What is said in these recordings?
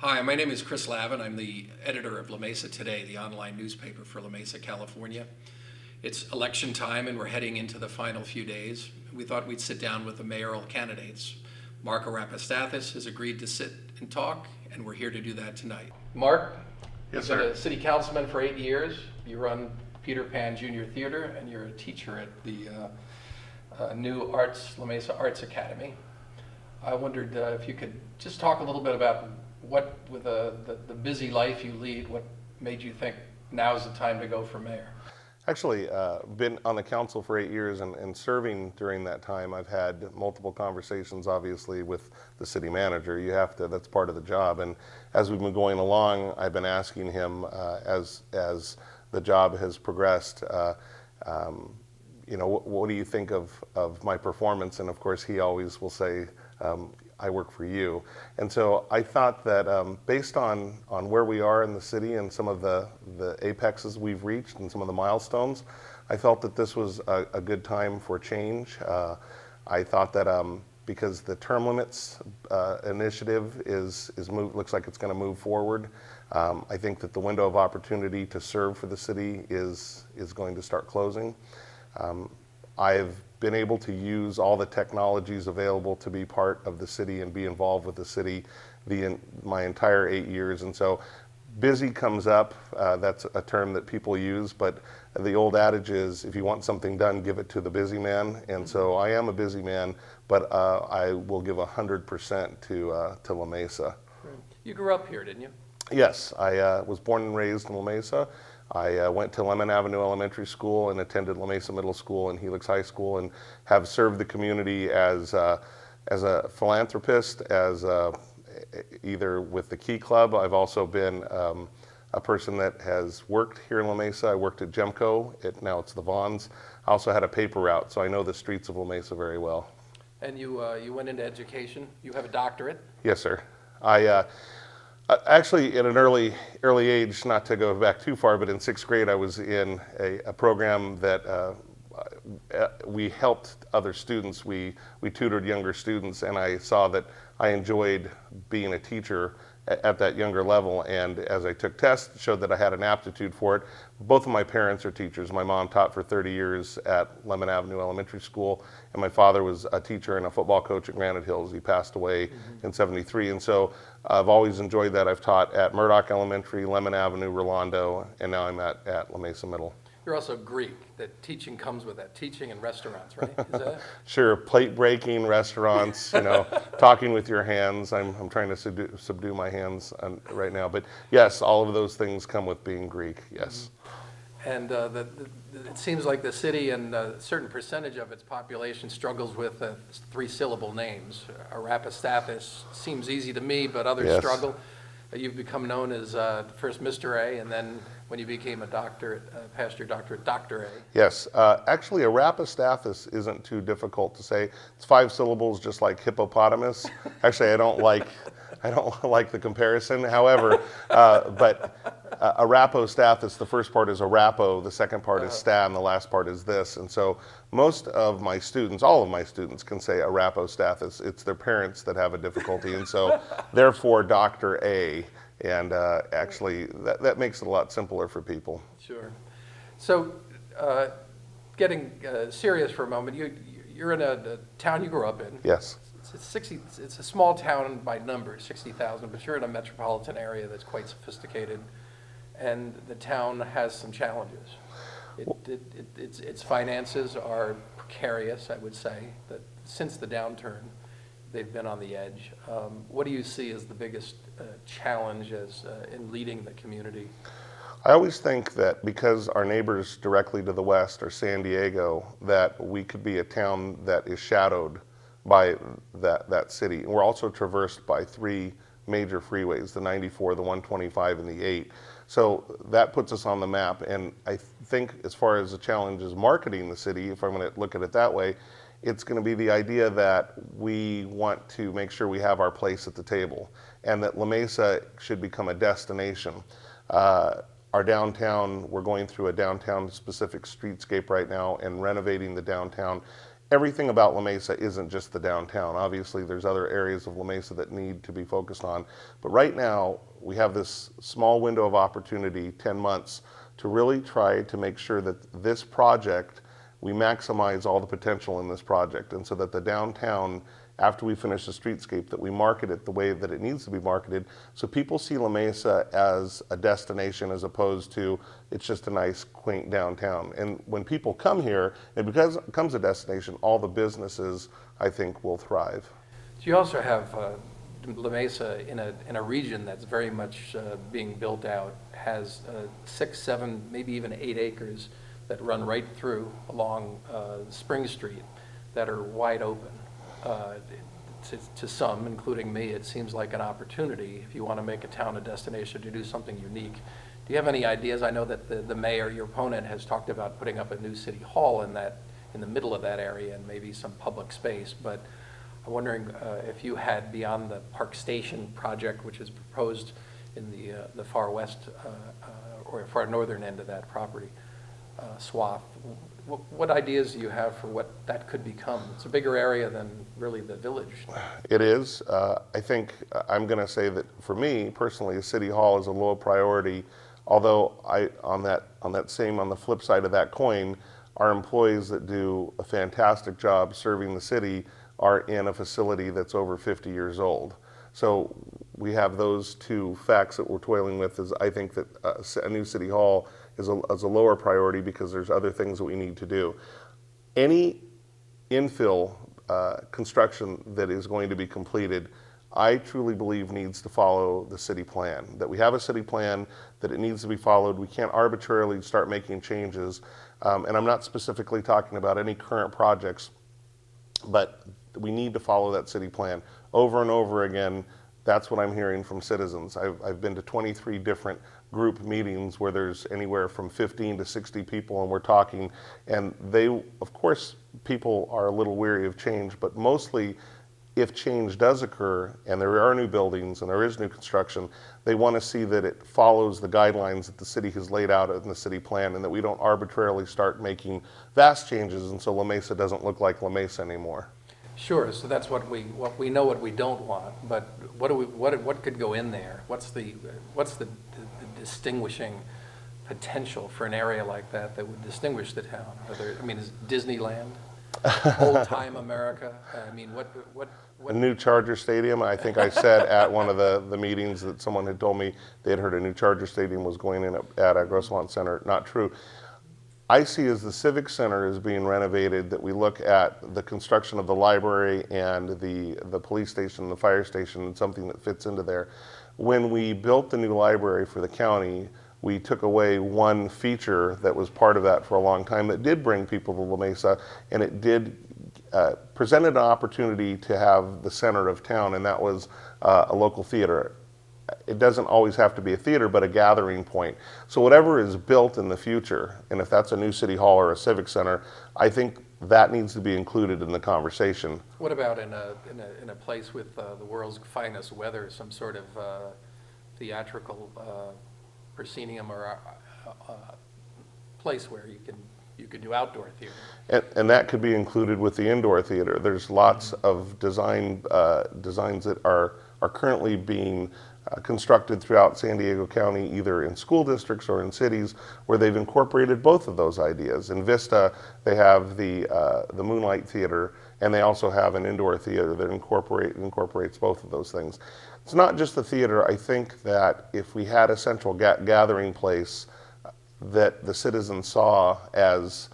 Hi, my name is Chris Lavin. I'm the editor of La Mesa Today, the online newspaper for La Mesa, California. It's election time and we're heading into the final few days. We thought we'd sit down with the mayoral candidates. Mark Arapostathis has agreed to sit and talk, and we're here to do that tonight. Mark, Yes, you've been sir. a city councilman for 8 years. You run Peter Pan Junior Theater, and you're a teacher at the new La Mesa Arts Academy. I wondered if you could just talk a little bit about what, with the busy life you lead, what made you think now's the time to go for mayor? Actually, been on the council for 8 years and serving during that time. I've had multiple conversations, obviously, with the city manager. You have to, that's part of the job. And as we've been going along, I've been asking him as the job has progressed, what do you think of my performance? And of course, he always will say, I work for you. And so I thought that based on where we are in the city and some of the apexes we've reached and some of the milestones, I felt that this was a good time for change. I thought that because the term limits initiative looks like it's going to move forward. I think that the window of opportunity to serve for the city is going to start closing. I've been able to use all the technologies available to be part of the city and be involved with the city my entire 8 years. And so busy comes up, that's a term that people use, but the old adage is if you want something done, give it to the busy man. And so I am a busy man, but I will give 100% to La Mesa. You grew up here, didn't you? Yes, I was born and raised in La Mesa. I went to Lemon Avenue Elementary School and attended La Mesa Middle School and Helix High School, and have served the community as a philanthropist, either with the Key Club. I've also been a person that has worked here in La Mesa. I worked at Gemco, now it's the Vons. I also had a paper route, so I know the streets of La Mesa very well. And you went into education. You have a doctorate. Yes, sir. Actually, at an early age, not to go back too far, but in 6th grade, I was in a program that we helped other students. We tutored younger students, and I saw that I enjoyed being a teacher at that younger level. And as I took tests, it showed that I had an aptitude for it. Both of my parents are teachers. My mom taught for 30 years at Lemon Avenue Elementary School, and my father was a teacher and a football coach at Granite Hills. He passed away in '73, and so I've always enjoyed that. I've taught at Murdoch Elementary, Lemon Avenue, Rolando, and now I'm at La Mesa Middle. You're also Greek. That teaching comes with that. Teaching in restaurants, right? Is that it? Sure, plate breaking, restaurants, talking with your hands. I'm trying to subdue my hands right now. But yes, all of those things come with being Greek, yes. And it seems like the city and a certain percentage of its population struggles with 3-syllable names. Arapostathis seems easy to me, but others struggle. You've become known as first Mr. A, and then when you became a doctor, passed your doctorate, Dr. A. Yes, actually Arapostathis isn't too difficult to say. It's 5 syllables, just like hippopotamus. Actually, I don't like the comparison. However, but Arapostathis, the first part is Arapo, the second part is sta, and the last part is this. And so most of my students, all of my students, can say Arapostathis. It's their parents that have a difficulty, and so therefore Dr. A. And actually, that makes it a lot simpler for people. Sure. So, getting serious for a moment, you're in a town you grew up in. Yes. It's a small town by numbers, 60,000, but you're in a metropolitan area that's quite sophisticated, and the town has some challenges. Its finances are precarious, I would say, that since the downturn, they've been on the edge. What do you see as the biggest challenge in leading the community? I always think that because our neighbors directly to the west are San Diego, that we could be a town that is shadowed by that city. And we're also traversed by 3 major freeways, the 94, the 125, and the 8. So that puts us on the map. And I think as far as the challenge is marketing the city, if I'm going to look at it that way, it's going to be the idea that we want to make sure we have our place at the table, and that La Mesa should become a destination. Our downtown, we're going through a downtown specific streetscape right now and renovating the downtown. everything about La Mesa isn't just the downtown. Obviously, there's other areas of La Mesa that need to be focused on. But right now, we have this small window of opportunity, 10 months, to really try to make sure that this project, we maximize all the potential in this project. And so that the downtown, after we finish the streetscape, that we market it the way that it needs to be marketed, so people see La Mesa as a destination as opposed to it's just a nice, quaint downtown. And when people come here, it becomes a destination, all the businesses, I think, will thrive. So you also have La Mesa in a region that's very much being built out, has 6, 7, maybe even 8 acres that run right through along Spring Street that are wide open. To some, including me, it seems like an opportunity if you want to make a town a destination to do something unique. Do you have any ideas? I know that the mayor, your opponent, has talked about putting up a new city hall in the middle of that area and maybe some public space, but I'm wondering if you had, beyond the Park Station project, which is proposed in the far west or far northern end of that property swath, what ideas do you have for what that could become? It's a bigger area than really the village. It is. I think I'm going to say that for me personally, City Hall is a low priority. Although on the flip side of that coin, our employees that do a fantastic job serving the city are in a facility that's over 50 years old. So we have those two facts that we're toiling with. Is I think that a new City Hall is a lower priority because there's other things that we need to do. Any infill construction that is going to be completed, I truly believe needs to follow the city plan. That we have a city plan, that it needs to be followed. We can't arbitrarily start making changes. And I'm not specifically talking about any current projects, but we need to follow that city plan. Over and over again, that's what I'm hearing from citizens. I've been to 23 different group meetings where there's anywhere from 15 to 60 people and we're talking, and of course, people are a little weary of change, but mostly if change does occur and there are new buildings and there is new construction, they want to see that it follows the guidelines that the city has laid out in the city plan and that we don't arbitrarily start making vast changes and so La Mesa doesn't look like La Mesa anymore. Sure, so that's what we know what we don't want, but what could go in there? What's the distinguishing potential for an area like that would distinguish the town? Is Disneyland, old time America? A new Charger Stadium. I think I said at one of the meetings that someone had told me they had heard a new Charger Stadium was going in at a Grossmont Center. Not true. I see as the Civic Center is being renovated that we look at the construction of the library and the police station, the fire station, and something that fits into there. When we built the new library for the county, we took away one feature that was part of that for a long time that did bring people to La Mesa, and it did presented an opportunity to have the center of town, and that was a local theater. It doesn't always have to be a theater, but a gathering point. So whatever is built in the future, and if that's a new city hall or a civic center, I think that needs to be included in the conversation. What about in a place with the world's finest weather, some sort of theatrical proscenium or place where you could do outdoor theater? And that could be included with the indoor theater. There's lots of designs that are currently being constructed throughout San Diego County, either in school districts or in cities, where they've incorporated both of those ideas. In Vista, they have the Moonlight Theater, and they also have an indoor theater that incorporates both of those things. It's not just the theater. I think that if we had a central gathering place that the citizens saw as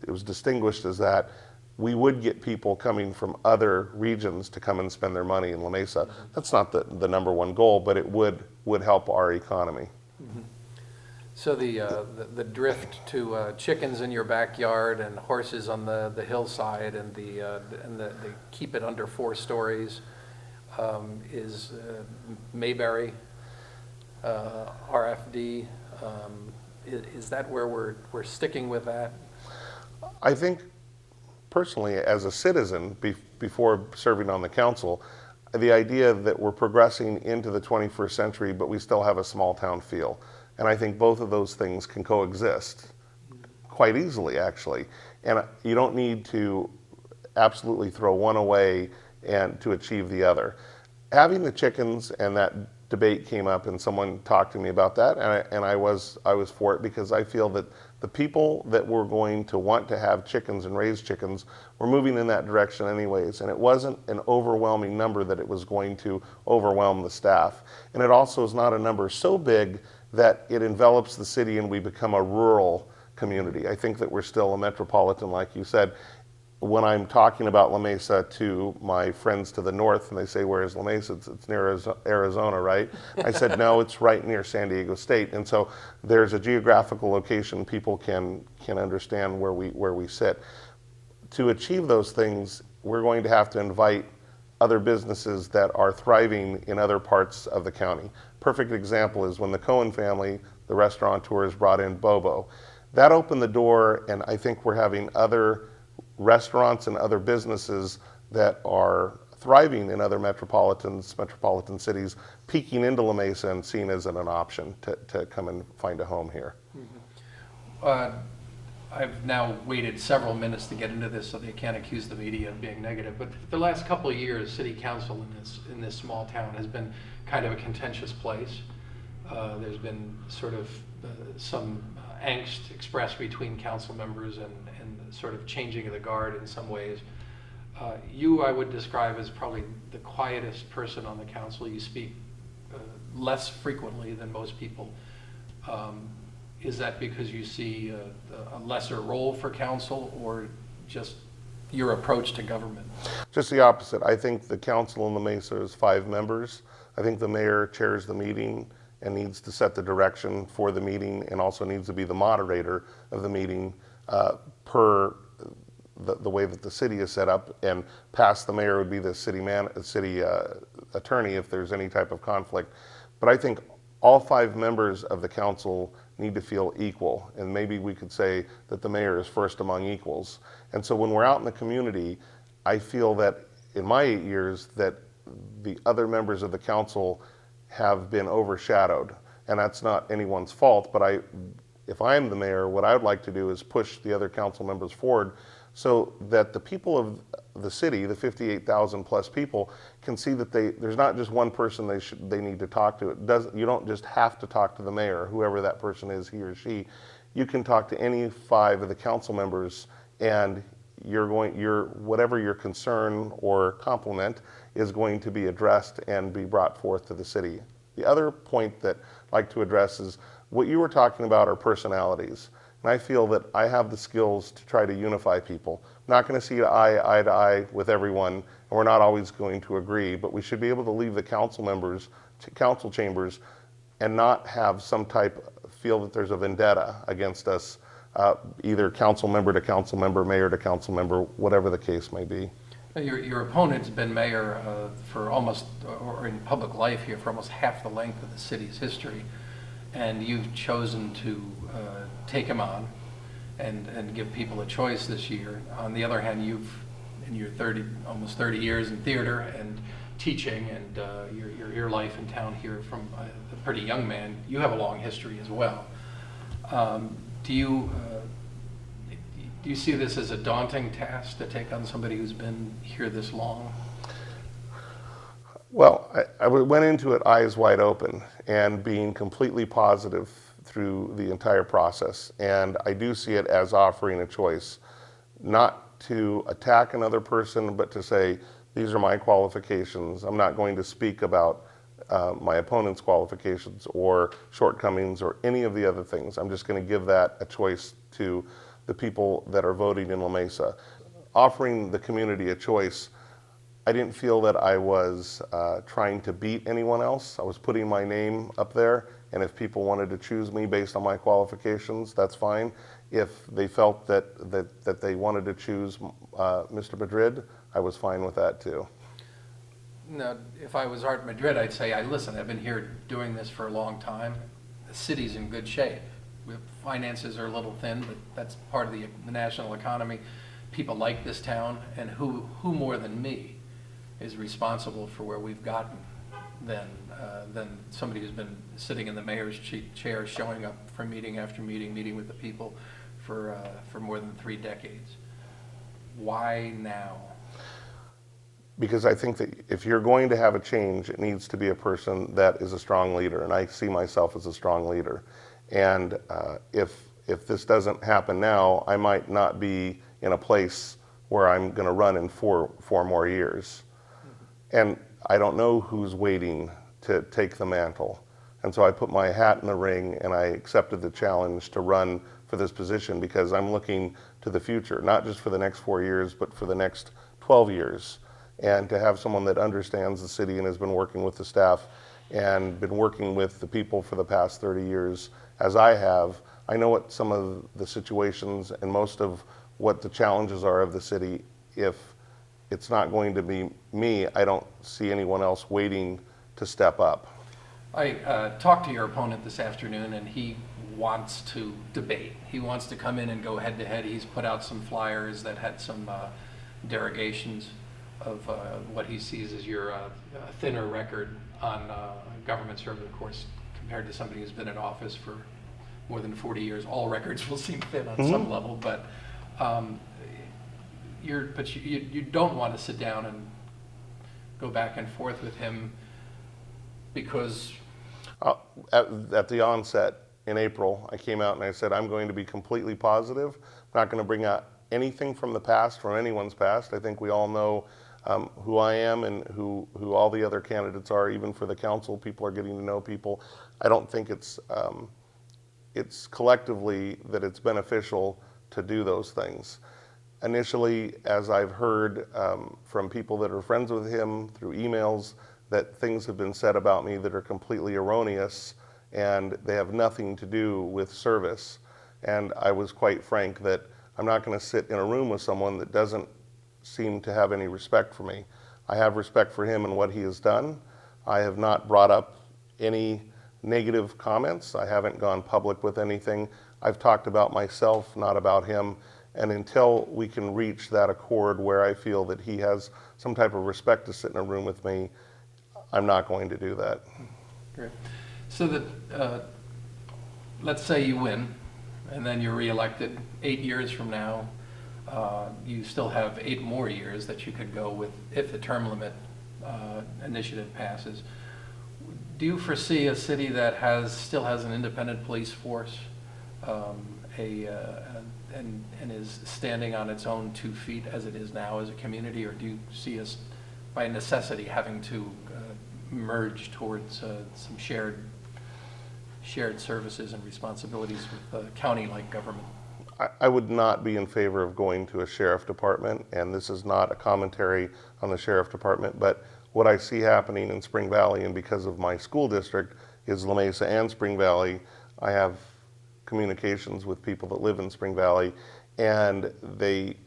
it was distinguished as that, we would get people coming from other regions to come and spend their money in La Mesa. That's not the number one goal, but it would help our economy. Mm-hmm. So the drift to chickens in your backyard and horses on the hillside and the keep it under 4 stories is Mayberry, RFD. Is that where we're sticking with that? I think personally, as a citizen, before serving on the council, the idea that we're progressing into the 21st century, but we still have a small town feel. And I think both of those things can coexist quite easily, actually. And you don't need to absolutely throw one away and to achieve the other. Having the chickens and that debate came up, and someone talked to me about that, and I was for it, because I feel that the people that were going to want to have chickens and raise chickens were moving in that direction anyways, and it wasn't an overwhelming number that it was going to overwhelm the staff. And it also is not a number so big that it envelops the city and we become a rural community. I think that we're still a metropolitan, like you said. When I'm talking about La Mesa to my friends to the north, and they say, "Where is La Mesa?" It's near Arizona, right? I said, "No, it's right near San Diego State." And so there's a geographical location people can understand where we sit. To achieve those things, we're going to have to invite other businesses that are thriving in other parts of the county. Perfect example is when the Cohen family, the restaurateurs, brought in Bobo. That opened the door, and I think we're having other restaurants and other businesses that are thriving in other metropolitan cities, peeking into La Mesa and seen as an option to come and find a home here. I've now waited several minutes to get into this, so they can't accuse the media of being negative. But the last couple of years, city council in this small town has been kind of a contentious place. There's been sort of some angst expressed between council members and sort of changing of the guard in some ways. You, I would describe as probably the quietest person on the council. You speak less frequently than most people. Is that because you see a lesser role for council, or just your approach to government? Just the opposite. I think the council in La Mesa is 5 members. I think the mayor chairs the meeting and needs to set the direction for the meeting, and also needs to be the moderator of the meeting per the way that the city is set up. And past the mayor would be the city attorney if there's any type of conflict. But I think all 5 members of the council need to feel equal, and maybe we could say that the mayor is first among equals. And so when we're out in the community, I feel that in my 8 years that the other members of the council have been overshadowed, and that's not anyone's fault, but if I'm the mayor, what I would like to do is push the other council members forward so that the people of the city, the 58,000 plus people, can see that there's not just one person they need to talk to. You don't just have to talk to the mayor, whoever that person is, he or she. You can talk to any 5 of the council members, and whatever your concern or compliment is going to be addressed and be brought forth to the city. The other point that I'd like to address is what you were talking about are personalities. And I feel that I have the skills to try to unify people. I'm not going to see eye to eye with everyone, and we're not always going to agree, but we should be able to leave the council chambers and not have some feel that there's a vendetta against us, either council member to council member, mayor to council member, whatever the case may be. Your opponent's been mayor for almost, or in public life here, for almost half the length of the city's history, and you've chosen to take him on and give people a choice this year. On the other hand, you've, in your almost 30 years in theater and teaching, and your life in town here from a pretty young man, you have a long history as well. Do you see this as a daunting task to take on somebody who's been here this long? Well, I went into it eyes wide open and being completely positive through the entire process. And I do see it as offering a choice, not to attack another person, but to say, these are my qualifications. I'm not going to speak about my opponent's qualifications or shortcomings or any of the other things. I'm just going to give that a choice to the people that are voting in La Mesa. Offering the community a choice, I didn't feel that I was trying to beat anyone else. I was putting my name up there, and if people wanted to choose me based on my qualifications, that's fine. If they felt that they wanted to choose Mr. Madrid, I was fine with that too. Now, if I was Art Madrid, I'd say, listen, I've been here doing this for a long time. The city's in good shape. Finances are a little thin, but that's part of the national economy. People like this town, and who more than me is responsible for where we've gotten than somebody who's been sitting in the mayor's chair, showing up for meeting after meeting, meeting with the people for more than 3 decades. Why now? Because I think that if you're going to have a change, it needs to be a person that is a strong leader, and I see myself as a strong leader. And if this doesn't happen now, I might not be in a place where I'm going to run in four more years. And I don't know who's waiting to take the mantle. And so I put my hat in the ring and I accepted the challenge to run for this position because I'm looking to the future, not just for the next 4 years, but for the next 12 years. And to have someone that understands the city and has been working with the staff and been working with the people for the past 30 years, as I have, I know what some of the situations and most of what the challenges are of the city. If it's not going to be me, I don't see anyone else waiting to step up. I talked to your opponent this afternoon, and he wants to debate. He wants to come in and go head to head. He's put out some flyers that had some derogations of what he sees as your thinner record on government service, of course, compared to somebody who's been in office for more than 40 years. All records will seem thin on some level, but you don't want to sit down and go back and forth with him because at the onset in April, I came out and I said, I'm going to be completely positive. I'm not going to bring out anything from the past, from anyone's past. I think we all know who I am and who all the other candidates are. Even for the council, people are getting to know people. I don't think it's collectively that it's beneficial to do those things. Initially, as I've heard from people that are friends with him through emails, that things have been said about me that are completely erroneous and they have nothing to do with service. And I was quite frank that I'm not going to sit in a room with someone that doesn't seem to have any respect for me. I have respect for him and what he has done. I have not brought up any negative comments. I haven't gone public with anything. I've talked about myself, not about him. And until we can reach that accord where I feel that he has some type of respect to sit in a room with me, I'm not going to do that. Great. So that, let's say you win, and then you're reelected 8 years from now. You still have 8 more years that you could go with if the term limit initiative passes. Do you foresee a city that still has an independent police force and is standing on its own 2 feet as it is now as a community, or do you see us by necessity having to merge towards some shared services and responsibilities with county-like government? I would not be in favor of going to a sheriff department, and this is not a commentary on the sheriff department, but what I see happening in Spring Valley, and because of my school district is La Mesa and Spring Valley, I have communications with people that live in Spring Valley, and they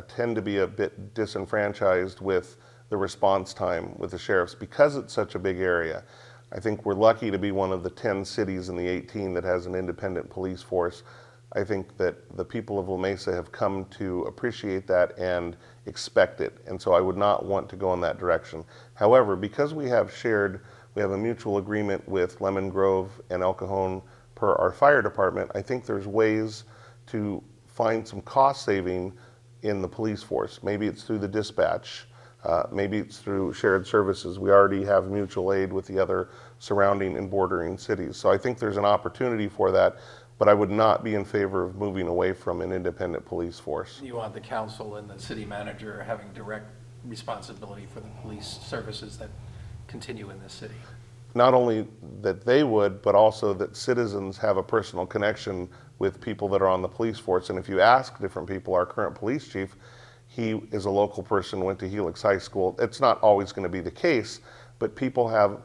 tend to be a bit disenfranchised with the response time with the sheriffs because it's such a big area. I think we're lucky to be one of the 10 cities in the 18 that has an independent police force. I think that the people of La Mesa have come to appreciate that and expect it, and so I would not want to go in that direction. However, because we have a mutual agreement with Lemon Grove and El Cajon per our fire department, I think there's ways to find some cost saving in the police force. Maybe it's through the dispatch, maybe it's through shared services. We already have mutual aid with the other surrounding and bordering cities. So I think there's an opportunity for that, but I would not be in favor of moving away from an independent police force. You want the council and the city manager having direct responsibility for the police services that continue in this city? Not only that they would, but also that citizens have a personal connection with people that are on the police force. And if you ask different people, our current police chief, he is a local person, went to Helix High School. It's not always going to be the case, but the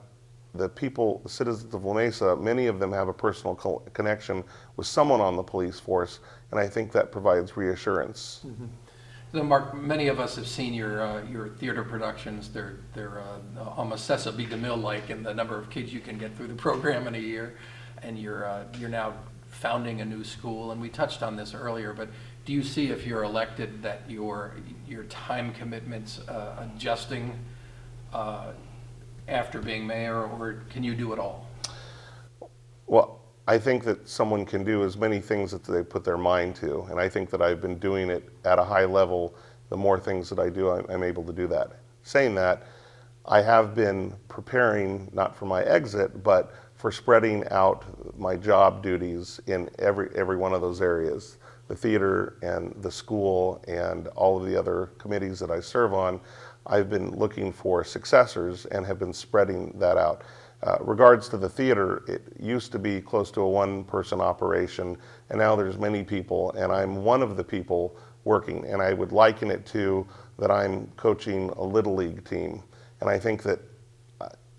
citizens of La Mesa, many of them have a personal connection with someone on the police force, and I think that provides reassurance. Mm-hmm. So Mark, many of us have seen your theater productions. They're almost Cecil B. DeMille-like in the number of kids you can get through the program in a year, and you're now founding a new school, and we touched on this earlier, but do you see, if you're elected, that your time commitments adjusting after being mayor, or can you do it all? Well, I think that someone can do as many things that they put their mind to, and I think that I've been doing it at a high level. The more things that I do, I'm able to do that. Saying that, I have been preparing not for my exit, but for spreading out my job duties in every one of those areas. The theater and the school and all of the other committees that I serve on, I've been looking for successors and have been spreading that out. Regards to the theater, it used to be close to a one-person operation, and now there's many people, and I'm one of the people working, and I would liken it to that I'm coaching a Little League team. And I think that,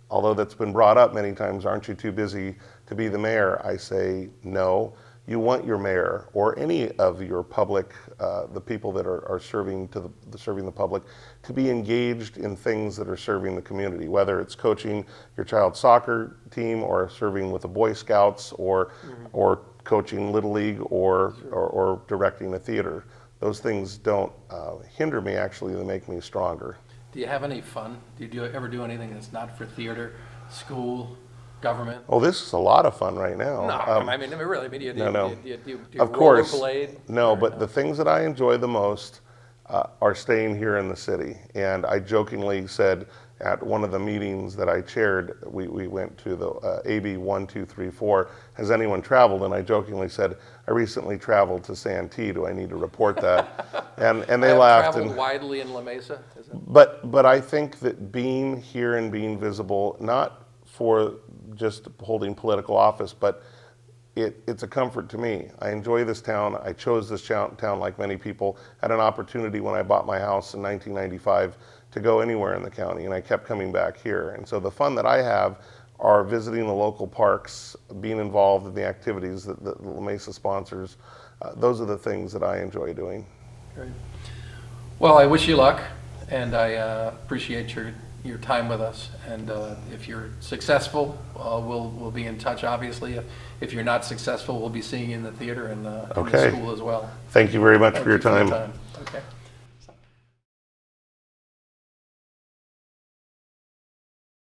although that's been brought up many times, aren't you too busy to be the mayor? I say no. You want your mayor or any of your public, the people that are serving the public, to be engaged in things that are serving the community, whether it's coaching your child's soccer team or serving with the Boy Scouts or coaching Little League or directing a theater. Those things don't hinder me, actually, they make me stronger. Do you have any fun? Do you ever do anything that's not for theater, school, government? Oh, this is a lot of fun right now. No, I mean, really, do you Of course. rollerblade? No, but the things that I enjoy the most are staying here in the city. And I jokingly said at one of the meetings that I chaired, we went to the AB 1234, has anyone traveled? And I jokingly said, I recently traveled to Santee, do I need to report that? And they laughed. Traveled widely in La Mesa, is it? But I think that being here and being visible, not for just holding political office, but it's a comfort to me. I enjoy this town. I chose this town like many people. Had an opportunity when I bought my house in 1995 to go anywhere in the county, and I kept coming back here. And so the fun that I have are visiting the local parks, being involved in the activities that La Mesa sponsors. Those are the things that I enjoy doing. Great. Well, I wish you luck, and I appreciate your time with us. And if you're successful, we'll be in touch, obviously. If you're not successful, we'll be seeing you in the theater and in the school as well. Thank you very much for your time. Okay.